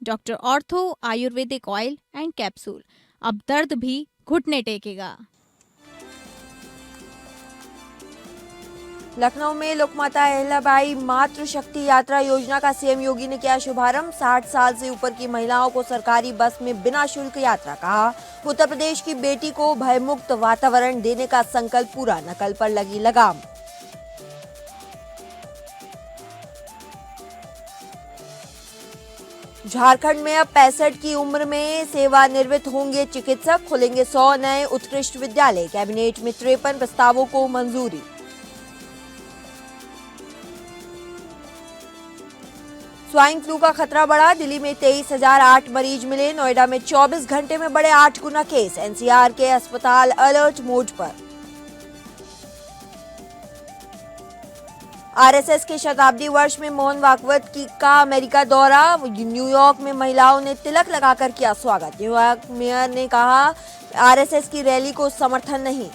Doctor ortho Ayurvedic oil and capsule. अब दर्द भी घुटने टेकेगा। लखनऊ में लोकमाता अहिल्याबाई मातृ शक्ति यात्रा योजना का सीएम योगी ने किया शुभारंभ। 60 साल से ऊपर की महिलाओं को सरकारी बस में बिना शुल्क यात्रा। कहा, उत्तर प्रदेश की बेटी को भयमुक्त वातावरण देने का संकल्प पूरा, नकल पर लगी लगाम। झारखंड में अब 65 की उम्र में सेवानिवृत्त होंगे चिकित्सक, खुलेंगे 100 नए उत्कृष्ट विद्यालय। कैबिनेट में 53 प्रस्तावों को मंजूरी। स्वाइन फ्लू का खतरा बढ़ा, दिल्ली में 23,008 मरीज मिले, नोएडा में 24 घंटे में बढ़े 8 गुना केस। एनसीआर के अस्पताल अलर्ट मोड पर। आरएसएस के शताब्दी वर्ष में मोहन भागवत का अमेरिका दौरा, न्यूयॉर्क में महिलाओं ने तिलक लगाकर किया स्वागत। न्यूयॉर्क मेयर ने कहा, आरएसएस की रैली को समर्थन नहीं।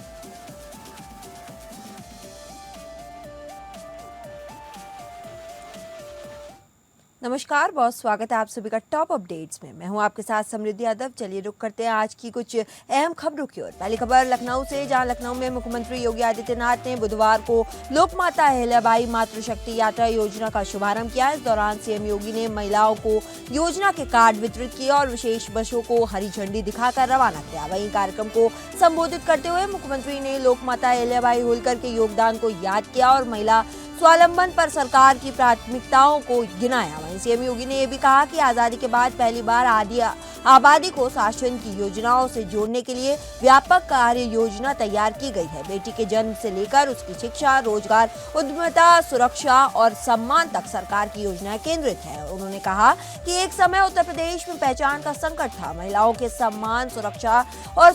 नमस्कार, बहुत स्वागत है आप सभी का टॉप अपडेट्स में। मैं हूं आपके साथ समृद्धि यादव। चलिए रुक करते हैं आज की कुछ अहम खबरों की ओर। पहली खबर लखनऊ से, जहां लखनऊ में मुख्यमंत्री योगी आदित्यनाथ ने बुधवार को लोकमाता अहिल्याबाई मातृशक्ति यात्रा योजना का शुभारंभ किया। इस दौरान सीएम योगी ने महिलाओं को योजना के कार्ड वितरित किए और विशेष बसों को हरी झंडी दिखाकर रवाना किया। वहीं कार्यक्रम को संबोधित करते हुए मुख्यमंत्री ने लोकमाता अहिल्याबाई होलकर के योगदान को याद किया और महिला स्वावलंबन पर सरकार की प्राथमिकताओं को गिनाया। वहीं सीएम योगी ने यह भी कहा कि आजादी के बाद पहली बार आबादी को शासन की योजनाओं से जोड़ने के लिए व्यापक कार्य योजना तैयार की गई है। बेटी के जन्म से लेकर उसकी शिक्षा, रोजगार, उद्यमिता, सुरक्षा और सम्मान तक सरकार की योजनाएं केंद्रित है। उन्होंने कहा कि एक समय उत्तर प्रदेश में पहचान का संकट था, महिलाओं के सम्मान, सुरक्षा और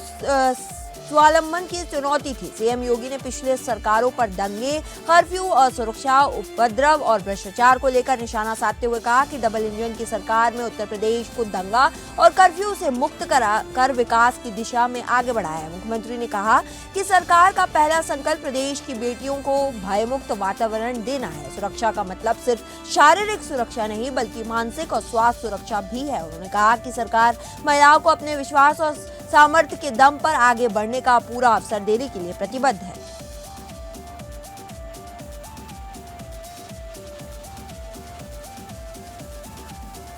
स्वावलंबन की चुनौती थी। सीएम योगी ने पिछले सरकारों पर दंगे, कर्फ्यू, असुरक्षा, उपद्रव और भ्रष्टाचार को लेकर निशाना साधते हुए कहा कि डबल इंजन की सरकार में उत्तर प्रदेश को दंगा और कर्फ्यू से मुक्त कर विकास की दिशा में आगे बढ़ाया है। मुख्यमंत्री ने कहा कि सरकार का पहला संकल्प प्रदेश की बेटियों को भयमुक्त वातावरण देना है। सुरक्षा का मतलब सिर्फ शारीरिक सुरक्षा नहीं बल्कि मानसिक और स्वास्थ्य सुरक्षा भी है। उन्होंने कहा कि सरकार महिलाओं को अपने विश्वास और सामर्थ्य के दम पर आगे बढ़ने का पूरा अवसर देने के लिए प्रतिबद्ध है।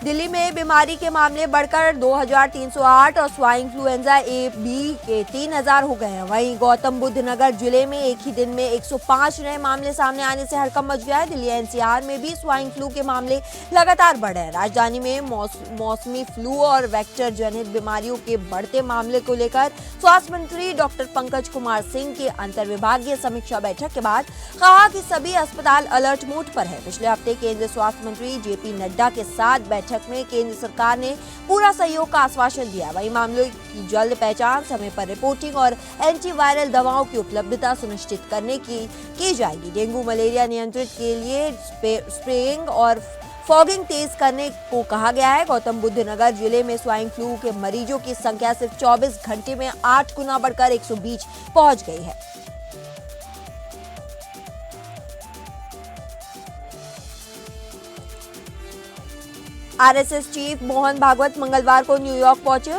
दिल्ली में बीमारी के मामले बढ़कर 2,308 और स्वाइन इन्फ्लुएंजा ए बी के 3,000 हो गए हैं। वहीं गौतम बुद्ध नगर जिले में एक ही दिन में 105 नए मामले सामने आने से हड़कंप मच गया है। दिल्ली एनसीआर में भी स्वाइन फ्लू के मामले लगातार बढ़ रहे हैं। राजधानी में मौसमी फ्लू और वेक्टर जनित बीमारियों के बढ़ते मामले को लेकर स्वास्थ्य मंत्री डॉक्टर पंकज कुमार सिंह की अंतर्विभागीय समीक्षा बैठक के बाद कहा कि सभी अस्पताल अलर्ट मोड पर है। पिछले हफ्ते केंद्रीय स्वास्थ्य मंत्री जेपी नड्डा के साथ बैठक में केंद्र सरकार ने पूरा सहयोग का आश्वासन दिया। वहीं मामलों की जल्द पहचान, समय पर रिपोर्टिंग और एंटीवायरल दवाओं की उपलब्धता सुनिश्चित करने की जाएगी। डेंगू मलेरिया नियंत्रित के लिए स्प्रेइंग और फॉगिंग तेज करने को कहा गया है। गौतम बुद्ध नगर जिले में स्वाइन फ्लू के मरीजों की संख्या सिर्फ 24 घंटे में 8 गुना बढ़कर 120 पहुंच गई है। आरएसएस चीफ मोहन भागवत मंगलवार को न्यूयॉर्क पहुंचे।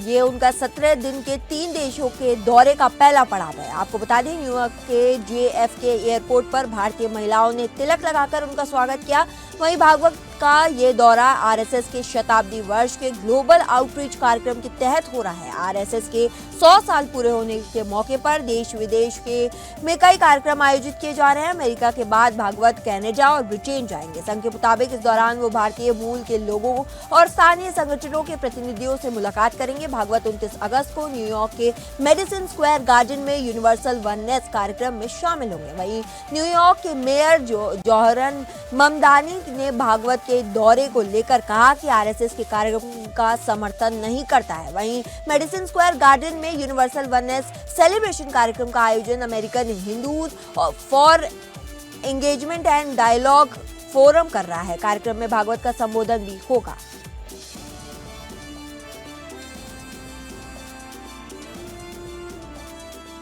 ये उनका 17 दिन के 3 देशों के दौरे का पहला पड़ाव है। आपको बता दें, न्यूयॉर्क के JFK एयरपोर्ट पर भारतीय महिलाओं ने तिलक लगाकर उनका स्वागत किया। वहीं भागवत का ये दौरा आरएसएस के शताब्दी वर्ष के ग्लोबल आउटरीच कार्यक्रम के तहत हो रहा है। आरएसएस के 100 साल पूरे होने के मौके पर देश विदेश में कई कार्यक्रम आयोजित किए जा रहे हैं। अमेरिका के बाद भागवत कनाडा और ब्रिटेन जाएंगे। संघ के मुताबिक इस दौरान वो भारतीय मूल के लोगों और स्थानीय संगठनों के प्रतिनिधियों से मुलाकात करेंगे। भागवत 29 अगस्त को न्यूयॉर्क के मेडिसन स्क्वायर गार्डन में यूनिवर्सल वननेस कार्यक्रम में शामिल होंगे। वहीं न्यूयॉर्क के मेयर जौहरन ममदानी ने भागवत के दौरे को लेकर कहा कि आरएसएस के कार्यक्रम का समर्थन नहीं करता है। वहीं मेडिसन स्क्वायर गार्डन में यूनिवर्सल वननेस सेलिब्रेशन कार्यक्रम का आयोजन American Hindus for engagement and dialogue forum कर रहा है। कार्यक्रम में भागवत का संबोधन भी होगा।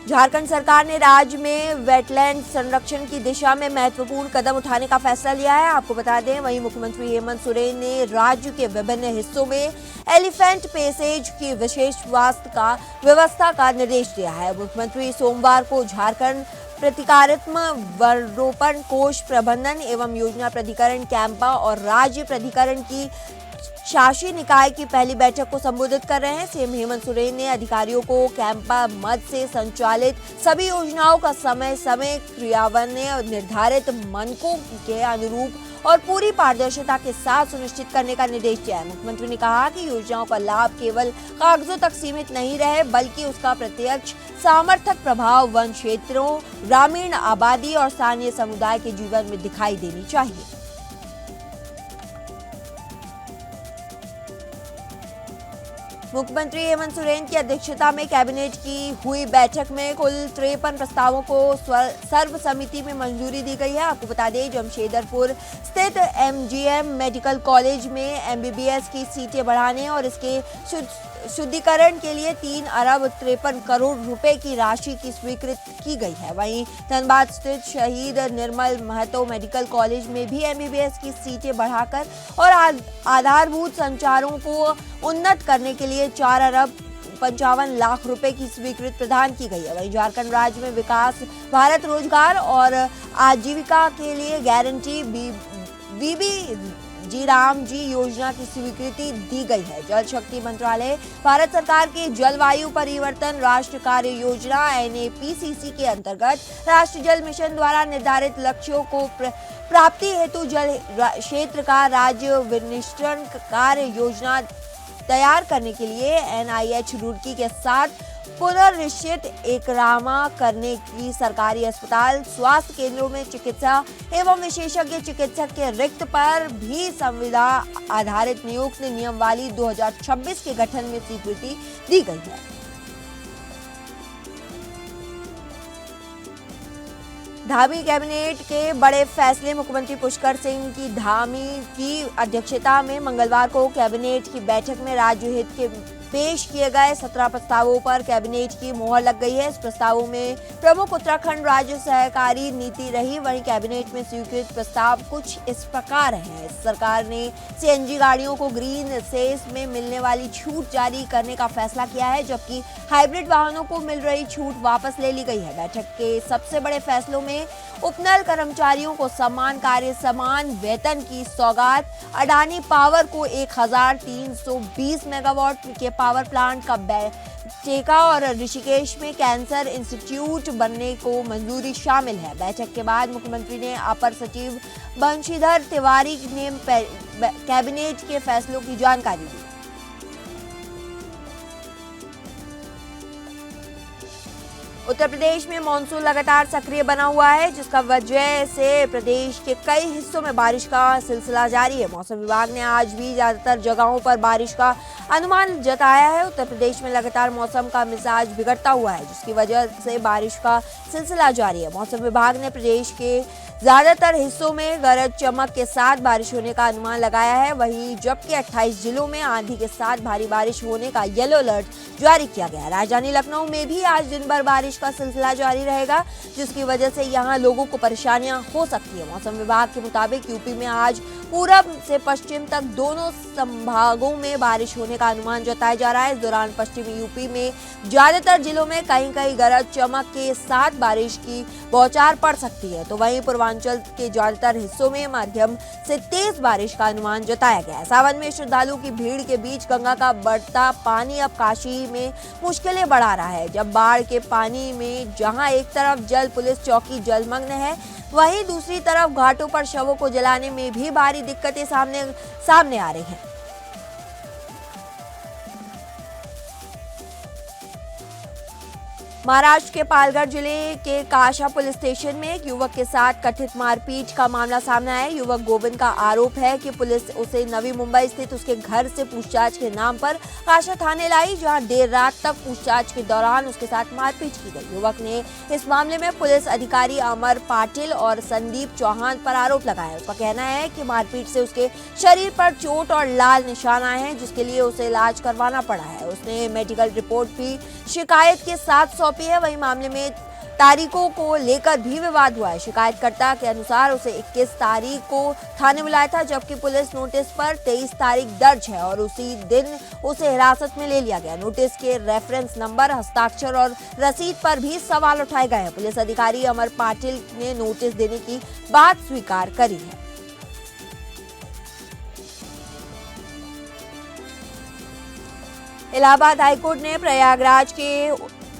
झारखंड सरकार ने राज्य में वेटलैंड संरक्षण की दिशा में महत्वपूर्ण कदम उठाने का फैसला लिया है। आपको बता दें, वहीं मुख्यमंत्री हेमंत सोरेन ने राज्य के विभिन्न हिस्सों में एलिफेंट पैसेज की विशेष व्यवस्था का निर्देश दिया है। मुख्यमंत्री सोमवार को झारखंड प्रतिकारात्मक वनरोपण कोष प्रबंधन एवं योजना प्राधिकरण कैंपा और राज्य प्राधिकरण की शासी निकाय की पहली बैठक को संबोधित कर रहे हैं। सीएम हेमंत सोरेन ने अधिकारियों को कैंपा मद से संचालित सभी योजनाओं का समय समय क्रियान्वयन निर्धारित मानकों के अनुरूप और पूरी पारदर्शिता के साथ सुनिश्चित करने का निर्देश दिया है। मुख्यमंत्री ने कहा कि योजनाओं का लाभ केवल कागजों तक सीमित नहीं रहे, बल्कि उसका प्रत्यक्ष सामर्थक प्रभाव वन क्षेत्रों, ग्रामीण आबादी और स्थानीय समुदाय के जीवन में दिखाई देनी चाहिए। मुख्यमंत्री हेमंत सोरेन की अध्यक्षता में कैबिनेट की हुई बैठक में कुल 53 प्रस्तावों को सर्वसम्मति में मंजूरी दी गई है। आपको बता दें, जमशेदपुर स्थित एमजीएम मेडिकल कॉलेज में एमबीबीएस की सीटें बढ़ाने और इसके शुद्धिकरण के लिए 3 अरब 53 करोड़ रुपए की राशि की स्वीकृति की गई है। वहीं धनबाद स्थित शहीद निर्मल महतो मेडिकल कॉलेज में भी एमबीबीएस की सीटें बढ़ाकर और आधारभूत संचारों को उन्नत करने के लिए 4 अरब 55 लाख रुपए की स्वीकृति प्रदान की गई है। वहीं झारखंड राज्य में विकास भारत रोजगार और आजीविका के लिए गारंटी बीबी जी राम जी योजना की स्वीकृति दी गई है। जल शक्ति मंत्रालय भारत सरकार की जलवायु परिवर्तन राष्ट्र कार्य योजना NAPCC के अंतर्गत राष्ट्रीय जल मिशन द्वारा निर्धारित लक्ष्यों को प्राप्ति हेतु जल क्षेत्र का राज्य विनिष्टन कार्य योजना तैयार करने के लिए NIH रुड़की के साथ पुनर्निश्चित एकरामा करने की सरकारी अस्पताल, स्वास्थ्य केंद्रों में चिकित्सा एवं विशेषज्ञ चिकित्सक के रिक्त पर भी संविदा आधारित नियुक्त नियमावली 2026 के गठन में स्वीकृति दी गई है। धामी कैबिनेट के बड़े फैसले। मुख्यमंत्री पुष्कर सिंह की धामी की अध्यक्षता में मंगलवार को कैबिनेट की बैठक में राज्य हित के पेश किए गए 17 प्रस्तावों पर कैबिनेट की मोहर लग गई है। इस प्रस्तावों में प्रमुख उत्तराखंड राज्य सहकारी नीति रही। वहीं कैबिनेट में स्वीकृत प्रस्ताव कुछ इस प्रकार है। सरकार ने सीएनजी गाड़ियों को ग्रीन सेस में मिलने वाली छूट जारी करने का फैसला किया है, जबकि हाइब्रिड वाहनों को मिल रही छूट वापस ले ली गई है। बैठक के सबसे बड़े फैसलों में उपनल कर्मचारियों को समान कार्य समान वेतन की सौगात, अडानी पावर को 1320 मेगावाट के पावर प्लांट का ठेका और ऋषिकेश में कैंसर इंस्टीट्यूट बनने को मंजूरी शामिल है। बैठक के बाद मुख्यमंत्री ने अपर सचिव बंशीधर तिवारी ने कैबिनेट के फैसलों की जानकारी दी। उत्तर प्रदेश में मानसून लगातार सक्रिय बना हुआ है, जिसका वजह से प्रदेश के कई हिस्सों में बारिश का सिलसिला जारी है। मौसम विभाग ने आज भी ज्यादातर जगहों पर बारिश का अनुमान जताया है। उत्तर प्रदेश में लगातार मौसम का मिजाज बिगड़ता हुआ है, जिसकी वजह से बारिश का सिलसिला जारी है। मौसम विभाग ने प्रदेश के ज्यादातर हिस्सों में गरज चमक के साथ बारिश होने का अनुमान लगाया है। वहीं जबकि 28 जिलों में आंधी के साथ भारी बारिश होने का येलो अलर्ट जारी किया गया है। राजधानी लखनऊ में भी आज दिन भर बारिश का सिलसिला जारी रहेगा, जिसकी वजह से यहां लोगों को परेशानियां हो सकती है। मौसम विभाग के मुताबिक यूपी में आज पूरब से पश्चिम तक दोनों संभागों में बारिश होने का अनुमान जताया जा रहा है। इस दौरान पश्चिमी यूपी में ज्यादातर जिलों में कहीं कहीं गरज चमक के साथ बारिश की बौछार पड़ सकती है, तो वहीं पूर्वांचल के ज्यादातर हिस्सों में मध्यम से तेज बारिश का अनुमान जताया गया है। सावन में श्रद्धालुओं की भीड़ के बीच गंगा का बढ़ता पानी अब काशी में मुश्किलें बढ़ा रहा है। जब बाढ़ के पानी में जहां एक तरफ जल पुलिस चौकी जलमग्न है, वहीं दूसरी तरफ घाटों पर शवों को जलाने में भी भारी दिक्कतें सामने आ रही हैं। महाराष्ट्र के पालघर जिले के काशा पुलिस स्टेशन में एक युवक के साथ कथित मारपीट का मामला सामने आया है। युवक गोविंद का आरोप है कि पुलिस उसे नवी मुंबई स्थित उसके घर से पूछताछ के नाम पर काशा थाने लाई, जहां देर रात तक पूछताछ के दौरान उसके साथ मारपीट की गई। युवक ने इस मामले में पुलिस अधिकारी अमर पाटिल और संदीप चौहान पर आरोप लगाया। उसका कहना है कि मारपीट से उसके शरीर पर चोट और लाल निशान आए हैं, जिसके लिए उसे इलाज करवाना पड़ा है। उसने मेडिकल रिपोर्ट भी शिकायत के साथ सौंपी है। वहीं मामले में तारीखों को लेकर भी विवाद हुआ है। शिकायतकर्ता के अनुसार उसे 21 तारीख को थाने बुलाया था, जबकि पुलिस नोटिस पर 23 तारीख दर्ज है और उसी दिन उसे हिरासत में ले लिया गया। नोटिस के रेफरेंस नंबर, हस्ताक्षर और रसीद पर भी सवाल उठाए गए हैं। पुलिस अधिकारी अमर पाटिल ने नोटिस देने की बात स्वीकार करी है। इलाहाबाद हाईकोर्ट ने प्रयागराज के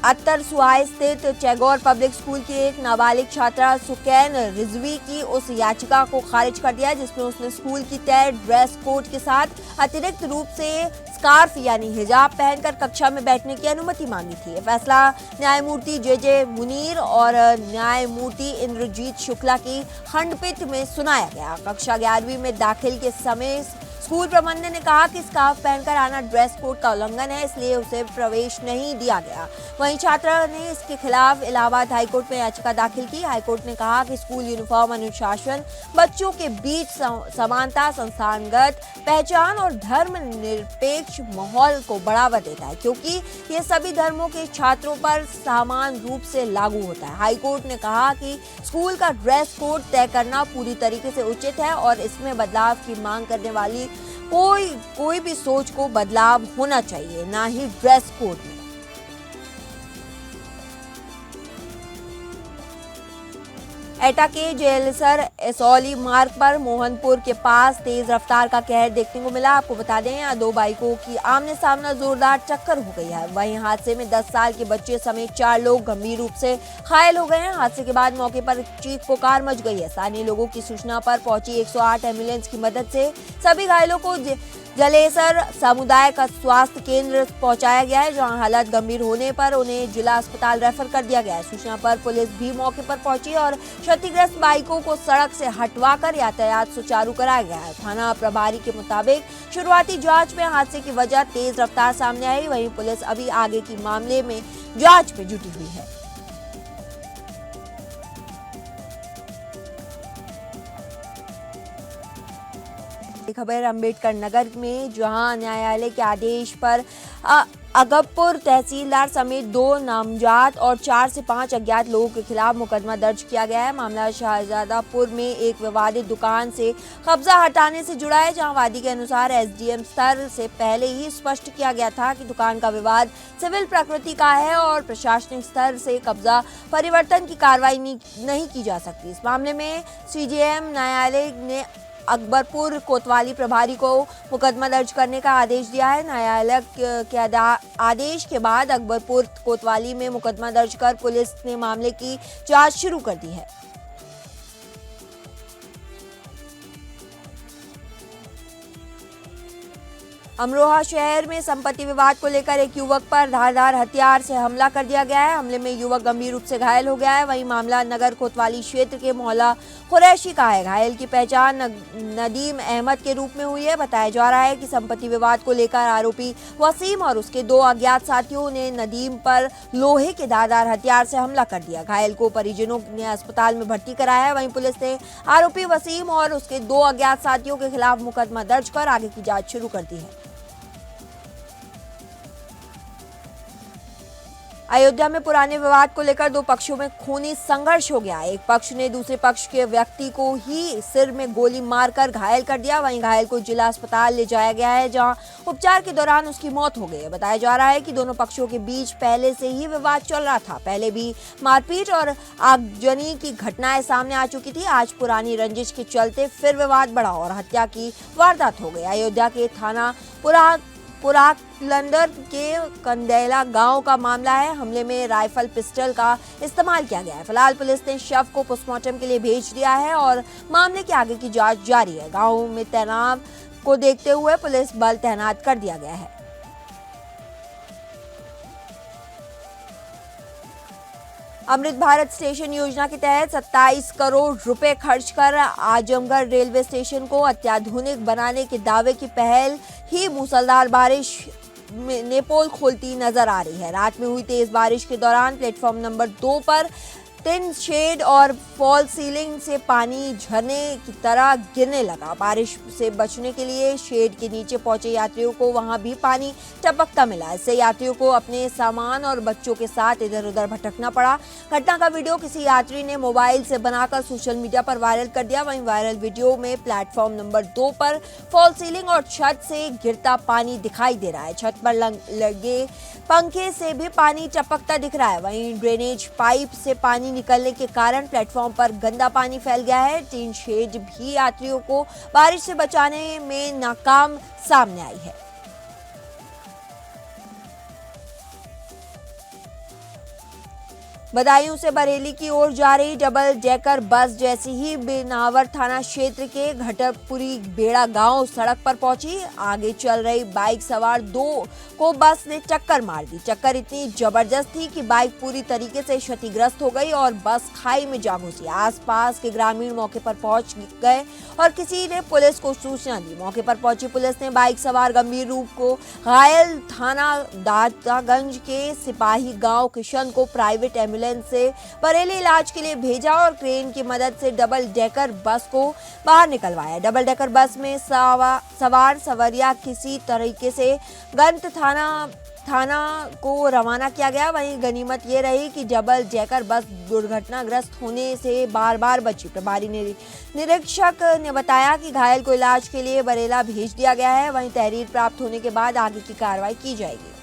अत्तर सुहाय स्थित चैगोर पब्लिक स्कूल की एक नाबालिग छात्रा सुकैन रिजवी की उस याचिका को खारिज कर दिया जिसमें उसने स्कूल की तय ड्रेस कोड के साथ अतिरिक्त रूप से स्कार्फ यानी हिजाब पहनकर कक्षा में बैठने की अनुमति मांगी थी। यह फैसला न्यायमूर्ति जे मुनीर और न्यायमूर्ति इंद्रजीत शुक्ला की खंडपीठ में सुनाया गया। कक्षा 11वीं में दाखिल के समय स्कूल प्रबंधन ने कहा कि स्कार्फ पहनकर आना ड्रेस कोड का उल्लंघन है, इसलिए उसे प्रवेश नहीं दिया गया। वहीं छात्रा ने इसके खिलाफ इलाहाबाद हाईकोर्ट में याचिका दाखिल की। हाईकोर्ट ने कहा कि स्कूल यूनिफॉर्म अनुशासन, बच्चों के बीच समानता, संस्थानगत पहचान और धर्मनिरपेक्ष माहौल को बढ़ावा देता है, क्योंकि ये सभी धर्मों के छात्रों पर समान रूप से लागू होता है। हाईकोर्ट ने कहा कि स्कूल का ड्रेस कोड तय करना पूरी तरीके से उचित है और इसमें बदलाव की मांग करने वाली कोई भी सोच को बदलाव होना चाहिए, ना ही ड्रेस कोड में। एटा के जेलसर एसौली मार्ग पर मोहनपुर के पास तेज रफ्तार का कहर देखने को मिला। आपको बता दें, यहाँ दो बाइकों की आमने सामने जोरदार टक्कर हो गई है। वहीं हादसे में 10 साल के बच्चे समेत 4 लोग गंभीर रूप से घायल हो गए हैं। हादसे के बाद मौके पर चीख पुकार मच गई है। स्थानीय लोगों की सूचना पर पहुंची 108 एम्बुलेंस की मदद से सभी घायलों को जलेसर सामुदायिक स्वास्थ्य केंद्र पहुंचाया गया है, जहां हालत गंभीर होने पर उन्हें जिला अस्पताल रेफर कर दिया गया है। सूचना पर पुलिस भी मौके पर पहुंची और क्षतिग्रस्त बाइकों को सड़क से हटवाकर यातायात सुचारू कराया गया है। थाना प्रभारी के मुताबिक शुरुआती जांच में हादसे की वजह तेज रफ्तार सामने आई। वहीं पुलिस अभी आगे की मामले में जांच में जुटी हुई है। खबर अंबेडकर नगर में, जहां न्यायालय के आदेश पर अगबपुर तहसीलदार समेत 2 नामजद और 4 से 5 अज्ञात लोगों के खिलाफ मुकदमा दर्ज किया गया है। मामला शाहजादापुर में एक विवादित दुकान से कब्जा हटाने से जुड़ा है, जहां वादी के अनुसार एसडीएम स्तर से पहले ही स्पष्ट किया गया था कि दुकान का विवाद सिविल प्रकृति का है और प्रशासनिक स्तर से कब्जा परिवर्तन की कार्रवाई नहीं की जा सकती। इस मामले में सीजेएम न्यायालय ने अकबरपुर कोतवाली प्रभारी को मुकदमा दर्ज करने का आदेश दिया है। न्यायालय के आदेश के बाद अकबरपुर कोतवाली में मुकदमा दर्ज कर पुलिस ने मामले की जांच शुरू कर दी है। अमरोहा शहर में संपत्ति विवाद को लेकर एक युवक पर धारदार हथियार से हमला कर दिया गया है। हमले में युवक गंभीर रूप से घायल हो गया है। वहीं मामला नगर कोतवाली क्षेत्र के मोहल्ला कुरैशी का है। घायल की पहचान नदीम अहमद के रूप में हुई है। बताया जा रहा है कि संपत्ति विवाद को लेकर आरोपी वसीम और उसके 2 अज्ञात साथियों ने नदीम पर लोहे के धारदार हथियार से हमला कर दिया। घायल को परिजनों ने अस्पताल में भर्ती कराया है। वहीं पुलिस ने आरोपी वसीम और उसके 2 अज्ञात साथियों के खिलाफ मुकदमा दर्ज कर आगे की जाँच शुरू कर दी है। अयोध्या में पुराने विवाद को लेकर 2 पक्षों में खूनी संघर्ष हो गया। एक पक्ष ने दूसरे पक्ष के व्यक्ति को ही सिर में गोली मारकर घायल कर दिया। वहीं घायल को जिला अस्पताल ले जाया गया है, जहां उपचार के दौरान उसकी मौत हो गई है। बताया जा रहा है कि दोनों पक्षों के बीच पहले से ही विवाद चल रहा था। पहले भी मारपीट और आगजनी की घटनाएं सामने आ चुकी थी। आज पुरानी रंजिश के चलते फिर विवाद बढ़ा और हत्या की वारदात हो गई। अयोध्या के थाना पुराकलंदर के कंदैला गांव का मामला है। हमले में राइफल पिस्टल का इस्तेमाल किया गया है। फिलहाल पुलिस ने शव को पोस्टमार्टम के लिए भेज दिया है और मामले के आगे की जांच जारी है। गांव में तनाव को देखते हुए पुलिस बल तैनात कर दिया गया है। अमृत भारत स्टेशन योजना के तहत 27 करोड़ रुपए खर्च कर आजमगढ़ रेलवे स्टेशन को अत्याधुनिक बनाने के दावे की पहल ही मूसलाधार बारिश ने पोल खोलती नजर आ रही है। रात में हुई तेज बारिश के दौरान प्लेटफॉर्म नंबर 2 पर टिन शेड और फॉल सीलिंग से पानी झरने की तरह गिरने लगा। बारिश से बचने के लिए शेड के नीचे पहुंचे यात्रियों को वहां भी पानी टपकता मिला। इससे यात्रियों को अपने सामान और बच्चों के साथ इधर उधर भटकना पड़ा। घटना का वीडियो किसी यात्री ने मोबाइल से बनाकर सोशल मीडिया पर वायरल कर दिया। वहीं वायरल वीडियो में प्लेटफॉर्म नंबर 2 पर फॉल सीलिंग और छत से गिरता पानी दिखाई दे रहा है। छत पर लगे पंखे से भी पानी टपकता दिख रहा है। वहीं ड्रेनेज पाइप से पानी निकलने के कारण प्लेटफॉर्म पर गंदा पानी फैल गया है। टीन शेड भी यात्रियों को बारिश से बचाने में नाकाम सामने आई है। बदायूं से बरेली की ओर जा रही डबल डेकर बस जैसी ही बिनावर थाना क्षेत्र के घटकपुरी बेड़ा गांव सड़क पर पहुंची। आगे चल रही बाइक सवार 2 को बस ने टक्कर मार दी। टक्कर इतनी जबरदस्त थी कि बाइक पूरी तरीके से क्षतिग्रस्त हो गई और बस खाई में जा घुसी। आसपास के ग्रामीण मौके पर पहुंच गए और किसी ने पुलिस को सूचना दी। मौके पर पहुंची पुलिस ने बाइक सवार गंभीर रूप को घायल थाना दातागंज के सिपाही गांव किशन को प्राइवेट एम्बुलेंस से बरेली इलाज के लिए भेजा और क्रेन की मदद से डबल डेकर बस को बाहर निकलवाया। डबल डेकर बस में सवार सवरिया किसी तरीके से गंत थाना को रवाना किया गया। वहीं गनीमत ये रही कि डबल डेकर बस दुर्घटनाग्रस्त होने से बार बची। प्रभारी निरीक्षक ने बताया कि घायल को इलाज के लिए बरेला भेज दिया गया है। वहीं तहरीर प्राप्त होने के बाद आगे की कार्रवाई की जाएगी।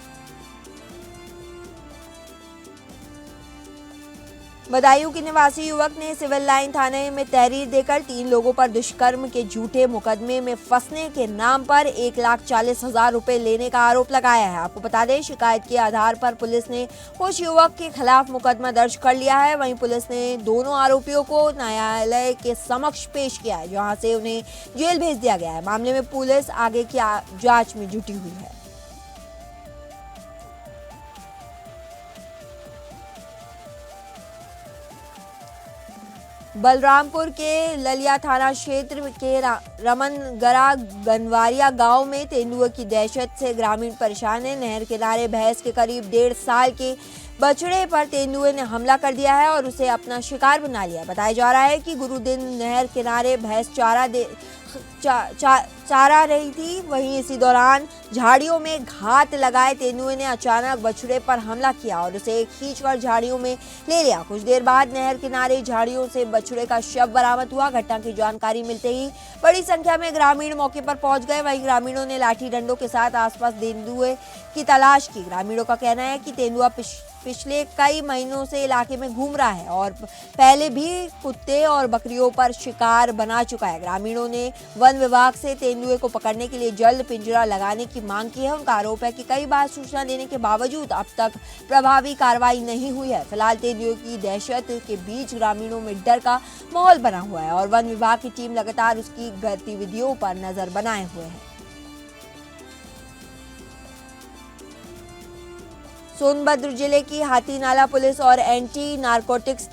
बदायूं के निवासी युवक ने सिविल लाइन थाने में तहरीर देकर 3 लोगों पर दुष्कर्म के झूठे मुकदमे में फंसने के नाम पर 1,40,000 रुपए लेने का आरोप लगाया है। आपको बता दें, शिकायत के आधार पर पुलिस ने कुछ युवक के खिलाफ मुकदमा दर्ज कर लिया है। वहीं पुलिस ने दोनों आरोपियों को न्यायालय के समक्ष पेश किया है, जहां से उन्हें जेल भेज दिया गया है। मामले में पुलिस आगे की जांच में जुटी हुई है। बलरामपुर के ललिया थाना क्षेत्र के रमनगरा गनवारिया गांव में तेंदुए की दहशत से ग्रामीण परेशान है। नहर किनारे भैंस के करीब 1.5 साल के बछड़े पर तेंदुए ने हमला कर दिया है और उसे अपना शिकार बना लिया। बताया जा रहा है कि गुरु दिन नहर किनारे भैंस चारा रही थी। वहीं इसी दौरान झाड़ियों में घात लगाए तेंदुए ने अचानक बछड़े पर हमला किया और उसे खींचकर झाड़ियों में ले लिया। कुछ देर बाद नहर किनारे झाड़ियों से बछड़े का शव बरामद हुआ। घटना की जानकारी मिलते ही बड़ी संख्या में ग्रामीण मौके पर पहुंच गए। वहीं ग्रामीणों ने लाठी डंडों के साथ आसपास तेंदुए की तलाश की। ग्रामीणों का कहना है कि तेंदुआ पिछले कई महीनों से इलाके में घूम रहा है और पहले भी कुत्ते और बकरियों पर शिकार बना चुका है। ग्रामीणों ने वन विभाग से तेंदुए को पकड़ने के लिए जल्द पिंजरा लगाने की मांग की है। उनका आरोप है कि कई बार सूचना देने के बावजूद अब तक प्रभावी कार्रवाई नहीं हुई है। फिलहाल तेंदुए की दहशत के बीच ग्रामीणों में डर का माहौल बना हुआ है और वन विभाग की टीम लगातार उसकी गतिविधियों पर नजर बनाए हुए है। सोनभद्र जिले की हाथीनाला पुलिस और एंटी नारकोटिक्स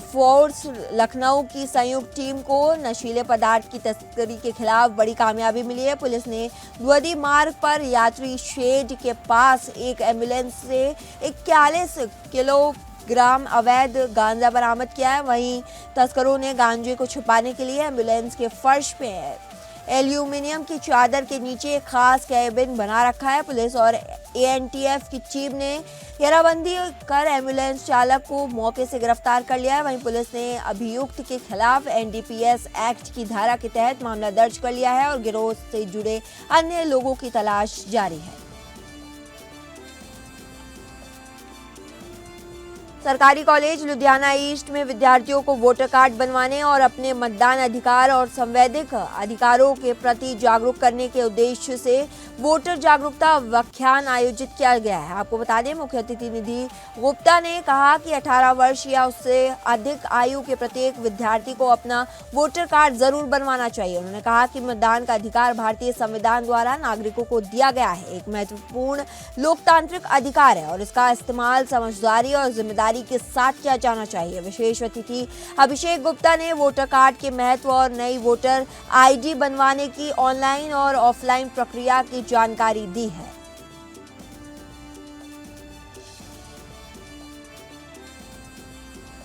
फोर्स लखनऊ की संयुक्त टीम को नशीले पदार्थ की तस्करी के खिलाफ बड़ी कामयाबी मिली है। पुलिस ने द्विवेदी मार्ग पर यात्री शेड के पास एक एम्बुलेंस से 41 किलोग्राम अवैध गांजा बरामद किया है। वहीं तस्करों ने गांजे को छुपाने के लिए एम्बुलेंस के फर्श पे एल्यूमिनियम की चादर के नीचे एक खास कैबिन बना रखा है। पुलिस और एएनटीएफ की टीम ने घेराबंदी कर एम्बुलेंस चालक को मौके से गिरफ्तार कर लिया है। वहीं पुलिस ने अभियुक्त के खिलाफ एनडीपीएस एक्ट की धारा के तहत मामला दर्ज कर लिया है और गिरोह से जुड़े अन्य लोगों की तलाश जारी है। सरकारी कॉलेज लुधियाना ईस्ट में विद्यार्थियों को वोटर कार्ड बनवाने और अपने मतदान अधिकार और संवैधानिक अधिकारों के प्रति जागरूक करने के उद्देश्य से वोटर जागरूकता व्याख्यान आयोजित किया गया है। आपको बता दें, मुख्य अतिथि निधि गुप्ता ने कहा कि 18 वर्ष या उससे अधिक आयु के प्रत्येक विद्यार्थी को अपना वोटर कार्ड जरूर बनवाना चाहिए। उन्होंने कहा कि मतदान का अधिकार भारतीय संविधान द्वारा नागरिकों को दिया गया है, एक महत्वपूर्ण लोकतांत्रिक अधिकार है और इसका इस्तेमाल समझदारी और जिम्मेदारी के साथ किया जाना चाहिए। विशेष अतिथि अभिषेक गुप्ता ने वोटर कार्ड के महत्व और नई वोटर आईडी बनवाने की ऑनलाइन और ऑफलाइन प्रक्रिया की जानकारी दी है।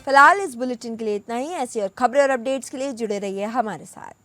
फिलहाल इस बुलेटिन के लिए इतना ही। ऐसी और खबरें और अपडेट्स के लिए जुड़े रहिए हमारे साथ।